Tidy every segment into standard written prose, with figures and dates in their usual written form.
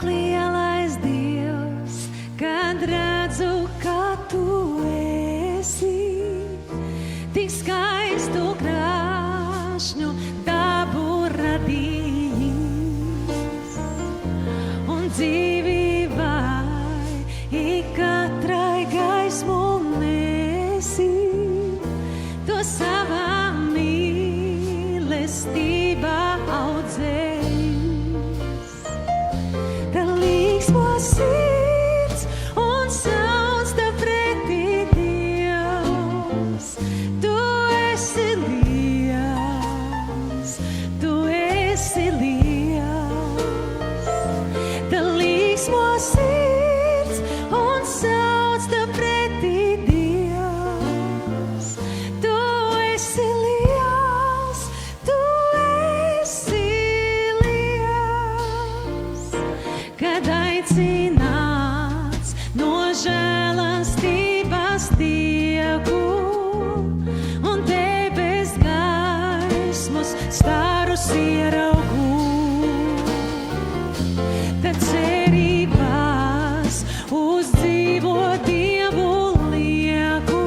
Ak lielais Dievs, kad redzu, ka tu esi, tik skaistu krāšņu dabu radījis, un dzīvībai ik katrai gaismu nesi, to savā mīlestībā audzējis. Te līksmo sirds un sauc tev pretī Dievs. Tu esi liels, tu esi liels. Te līksmo sirds un sauc tev pretī Dievs. Tu esi liels, tu esi liels. Kad aicināts no žēlastības tiegu un debes gaismas starus ieraugu, tad cerībās uz dzīvo Dievu lieku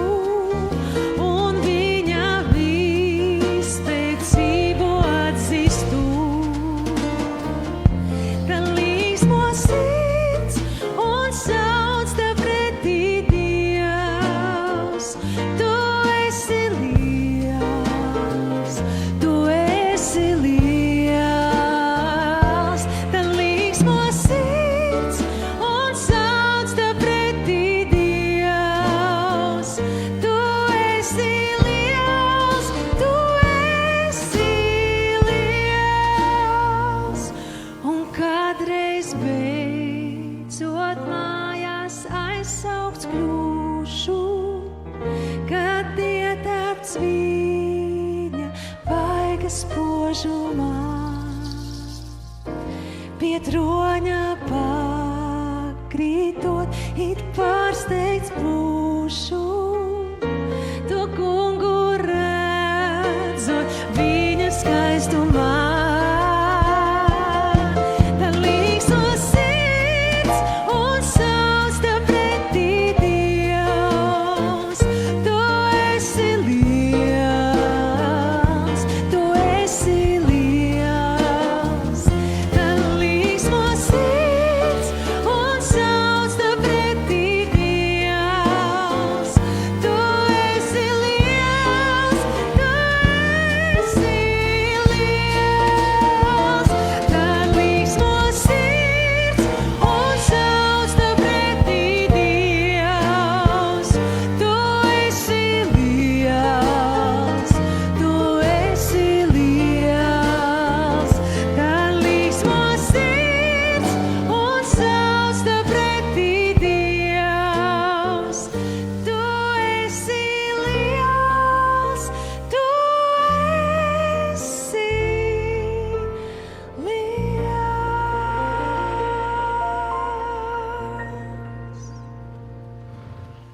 un viņa visticību atzīstu. Te līksmo sirds un sauc tev pretī Dievs. Tu esi liels, tu esi liels. Te līksmo sirds un sauc tev pretī Dievs. Tu esi liels, tu esi liels. Un kādreiz beidzot mājās aizsaukts kļūšu, kad ietērpts viņa vaigas spožumā. Pie troņa pakrītot, it pārsteigts būšu.